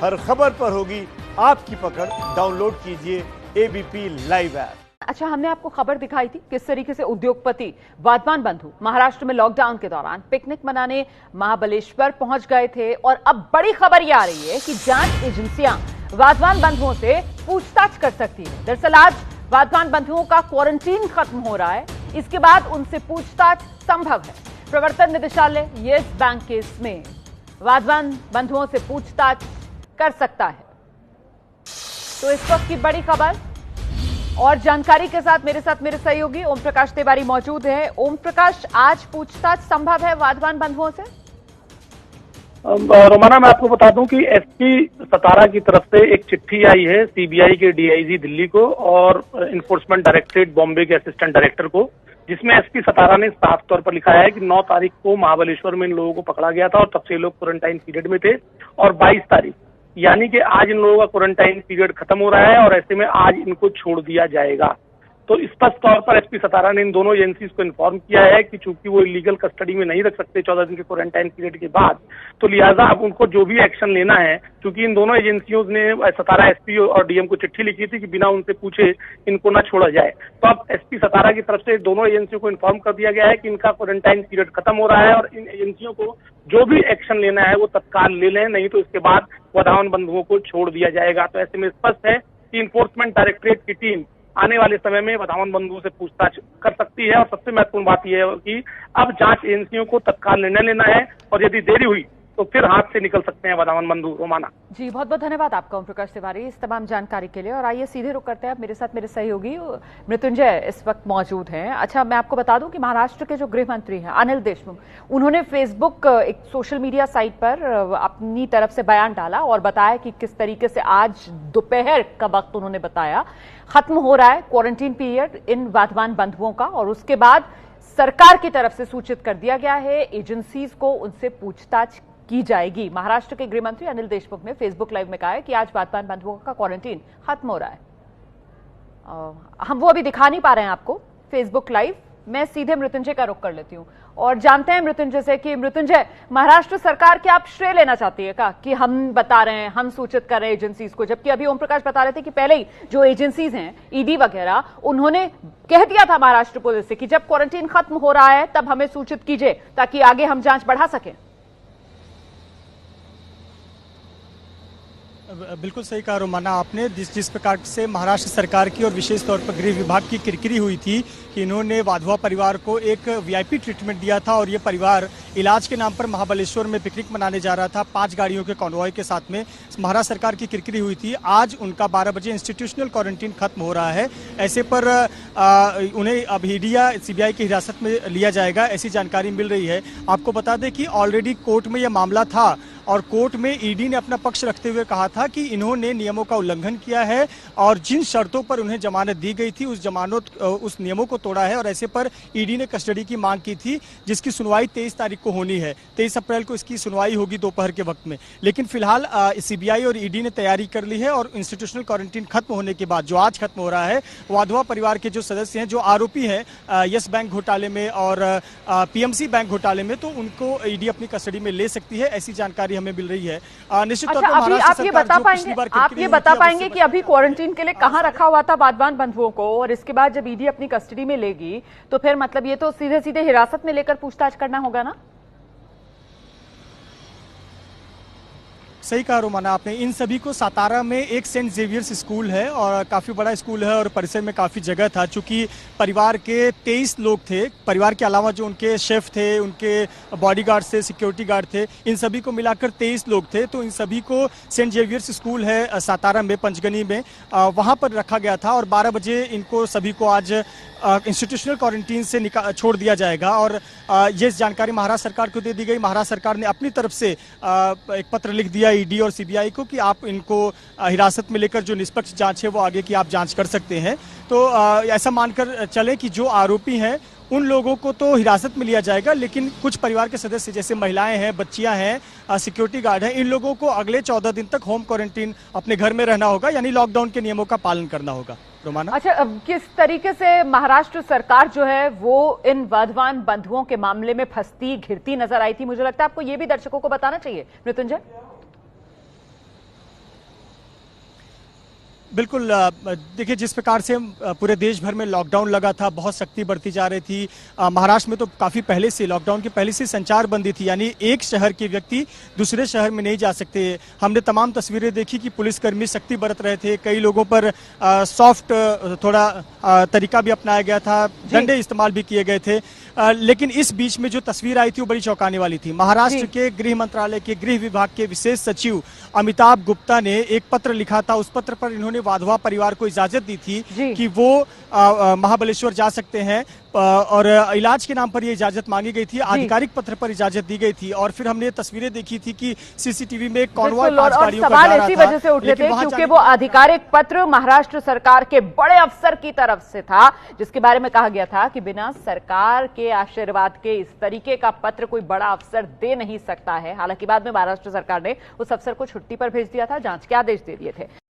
हर खबर पर होगी आपकी पकड़। डाउनलोड कीजिए एबीपी लाइव ऐप। अच्छा, हमने आपको खबर दिखाई थी किस तरीके से उद्योगपति वाधवान बंधु महाराष्ट्र में लॉकडाउन के दौरान पिकनिक मनाने महाबलेश्वर पहुंच गए थे, और अब बड़ी खबर यह आ रही है कि जांच एजेंसियां वाधवान बंधुओं से पूछताछ कर सकती है। दरअसल आज वाधवान बंधुओं का क्वारंटीन खत्म हो रहा है, इसके बाद उनसे पूछताछ संभव है। प्रवर्तन निदेशालय येस बैंक केस में वाधवान बंधुओं से पूछताछ कर सकता है। तो इस वक्त की बड़ी खबर और जानकारी के साथ मेरे सहयोगी ओम प्रकाश तिवारी मौजूद है। ओम प्रकाश, आज पूछताछ संभव है वाधवान बंधुओं से? रोमाना, मैं आपको बता दूं कि एसपी सतारा की तरफ से एक चिट्ठी आई है सीबीआई के डीआईजी दिल्ली को और इन्फोर्समेंट डायरेक्टरेट बॉम्बे के असिस्टेंट डायरेक्टर को, जिसमें एसपी सतारा ने साफ तौर पर लिखा है कि 9 तारीख को महाबलेश्वर में इन लोगों को पकड़ा गया था और तब से ये लोग क्वारंटाइन पीरियड में थे, और 22 तारीख यानी कि आज इन लोगों का क्वारंटाइन पीरियड खत्म हो रहा है और ऐसे में आज इनको छोड़ दिया जाएगा। तो स्पष्ट तौर पर एसपी सतारा ने इन दोनों एजेंसीज को इन्फॉर्म किया है कि चूंकि वो इलीगल कस्टडी में नहीं रख सकते 14 दिन के क्वारंटाइन पीरियड के बाद, तो लिहाजा अब उनको जो भी एक्शन लेना है, क्योंकि इन दोनों एजेंसियों ने सतारा एसपी और डीएम को चिट्ठी लिखी थी कि बिना उनसे पूछे इनको ना छोड़ा जाए, तो अब एसपी सतारा की तरफ से दोनों एजेंसियों को इन्फॉर्म कर दिया गया है कि इनका क्वारंटाइन पीरियड खत्म हो रहा है और इन एजेंसियों को जो भी एक्शन लेना है वो तत्काल ले लें, नहीं तो इसके बाद वाधवान बंधुओं को छोड़ दिया जाएगा। तो ऐसे में स्पष्ट है कि इन्फोर्समेंट डायरेक्टरेट की टीम आने वाले समय में वाधवान बंधुओं से पूछताछ कर सकती है। और सबसे महत्वपूर्ण बात यह है कि अब जांच एजेंसियों को तत्काल निर्णय लेना है, और यदि देरी हुई तो फिर हाथ से निकल सकते हैं वाधवान बंधु। रोमाना जी, बहुत बहुत धन्यवाद आपका ओम प्रकाश तिवारी इस तमाम जानकारी के लिए। और आइए सीधे रुक करते हैं, मेरे सहयोगी मृत्युंजय इस वक्त मौजूद हैं। अच्छा, मैं आपको बता दूं कि महाराष्ट्र के जो गृह मंत्री हैं अनिल देशमुख, उन्होंने फेसबुक एक सोशल मीडिया साइट पर अपनी तरफ से बयान डाला और बताया कि किस तरीके से आज दोपहर का वक्त उन्होंने बताया खत्म हो रहा है क्वारंटीन पीरियड इन वाधवान बंधुओं का, और उसके बाद सरकार की तरफ से सूचित कर दिया गया है एजेंसीज को उनसे पूछताछ की जाएगी। महाराष्ट्र के गृह मंत्री अनिल देशमुख ने फेसबुक लाइव में कहा है कि आज वाधवान बंधुओं का क्वारंटीन खत्म हो रहा है। हम वो अभी दिखा नहीं पा रहे हैं आपको फेसबुक लाइव। मैं सीधे मृत्युंजय का रुख कर लेती हूं और जानते हैं मृत्युंजय से कि मृत्युंजय, महाराष्ट्र सरकार के आप श्रेय लेना चाहती है क्या कि हम बता रहे हैं, हम सूचित कर रहे हैं एजेंसीज को, जबकि अभी ओम प्रकाश बता रहे थे कि पहले ही जो एजेंसीज हैं ईडी वगैरह, उन्होंने कह दिया था महाराष्ट्र पुलिस से कि जब क्वारंटीन खत्म हो रहा है तब हमें सूचित कीजिए ताकि आगे हम जांच बढ़ा सकें। बिल्कुल सही कहा रोमाना आपने। जिस प्रकार से महाराष्ट्र सरकार की और विशेष तौर पर गृह विभाग की किरकिरी हुई थी कि इन्होंने वाधवा परिवार को एक वीआईपी ट्रीटमेंट दिया था और ये परिवार इलाज के नाम पर महाबलेश्वर में पिकनिक मनाने जा रहा था 5 गाड़ियों के कॉन्वॉय के साथ में, महाराष्ट्र सरकार की किरकिरी हुई थी। आज उनका 12 बजे इंस्टीट्यूशनल क्वारंटीन खत्म हो रहा है, ऐसे पर उन्हें अब ईडी या सीबीआई की हिरासत में लिया जाएगा, ऐसी जानकारी मिल रही है। आपको बता दें कि ऑलरेडी कोर्ट में यह मामला था और कोर्ट में ईडी ने अपना पक्ष रखते हुए कहा था कि इन्होंने नियमों का उल्लंघन किया है और जिन शर्तों पर उन्हें जमानत दी गई थी उस नियमों को तोड़ा है, और ऐसे पर ईडी ने कस्टडी की मांग की थी जिसकी सुनवाई 23 तारीख को होनी है। 23 अप्रैल को इसकी सुनवाई होगी दोपहर के वक्त में। लेकिन फिलहाल सीबीआई और ईडी ने तैयारी कर ली है और इंस्टीट्यूशनल क्वारंटीन खत्म होने के बाद, जो आज खत्म हो रहा है, वाधवा परिवार के जो सदस्य हैं, जो आरोपी हैं यस बैंक घोटाले में और पीएमसी बैंक घोटाले में, तो उनको ईडी अपनी कस्टडी में ले सकती है, ऐसी जानकारी हमें मिल रही है। निश्चित तौर पर आप ये बता पाएंगे कि अभी क्वारंटीन के लिए कहां रखा हुआ था वाधवान बंधुओं को, और इसके बाद जब ईडी अपनी कस्टडी में लेगी तो फिर मतलब ये तो सीधे सीधे हिरासत में लेकर पूछताछ करना होगा ना? सही कहा रोमाना आपने। इन सभी को सातारा में एक सेंट जेवियर्स स्कूल है और काफ़ी बड़ा स्कूल है और परिसर में काफ़ी जगह था। चूंकि परिवार के 23 लोग थे, परिवार के अलावा जो उनके शेफ थे, उनके बॉडीगार्ड थे, सिक्योरिटी गार्ड थे, इन सभी को मिलाकर 23 लोग थे। तो इन सभी को सेंट जेवियर्स स्कूल है सातारा में, पंचगनी में, वहाँ पर रखा गया था और 12 बजे इनको सभी को आज इंस्टीट्यूशनल क्वारंटीन से छोड़ दिया जाएगा। और ये जानकारी महाराष्ट्र सरकार को दे दी गई। महाराष्ट्र सरकार ने अपनी तरफ से एक पत्र लिख दिया ईडी और सीबीआई को कि आप इनको हिरासत में लेकर जो निष्पक्ष जांच है वो आगे की आप जांच कर सकते हैं। तो ऐसा मानकर चले कि जो आरोपी हैं उन लोगों को तो हिरासत में लिया जाएगा, लेकिन कुछ परिवार के सदस्य जैसे महिलाएं हैं, बच्चियां हैं, सिक्योरिटी गार्ड हैं, इन लोगों को अगले 14 दिन तक होम क्वारंटीन अपने घर में रहना होगा, यानी लॉकडाउन के नियमों का पालन करना होगा। रोमाना, अच्छा, किस तरीके से महाराष्ट्र सरकार जो है वो इन वाधवान बंधुओं के मामले में फंसती घिरती नजर आई थी, मुझे लगता है आपको ये भी दर्शकों को बताना चाहिए मृत्युंजय। बिल्कुल। देखिए, जिस प्रकार से पूरे देश भर में लॉकडाउन लगा था, बहुत सख्ती बढ़ती जा रही थी। महाराष्ट्र में तो काफ़ी पहले से, लॉकडाउन के पहले से संचार बंदी थी, यानी एक शहर के व्यक्ति दूसरे शहर में नहीं जा सकते। हमने तमाम तस्वीरें देखी कि पुलिसकर्मी सख्ती बरत रहे थे, कई लोगों पर सॉफ्ट थोड़ा तरीका भी अपनाया गया था, डंडे इस्तेमाल भी किए गए थे। लेकिन इस बीच में जो तस्वीर आई थी वो बड़ी चौंकाने वाली थी। महाराष्ट्र के गृह मंत्रालय के गृह विभाग के विशेष सचिव अमिताभ गुप्ता ने एक पत्र लिखा था। उस पत्र पर इन्होंने वाधवा परिवार को इजाजत दी थी कि वो महाबलेश्वर जा सकते हैं, और इलाज के नाम पर ये इजाजत मांगी गई थी। आधिकारिक पत्र पर इजाजत दी गई थी, और फिर हमने तस्वीरें देखी थी कि सीसीटीवी में कॉन्वॉय 5 गाड़ियों का जा रहा था। इसी वजह से उठ रहे थे क्योंकि वो आधिकारिक पत्र महाराष्ट्र सरकार के बड़े अफसर की तरफ से था, जिसके बारे में कहा गया था कि बिना सरकार के आशीर्वाद के इस तरीके का पत्र कोई बड़ा अफसर दे नहीं सकता है। हालांकि बाद में महाराष्ट्र सरकार ने उस अफसर को छुट्टी पर भेज दिया था, जांच के आदेश दे दिए थे।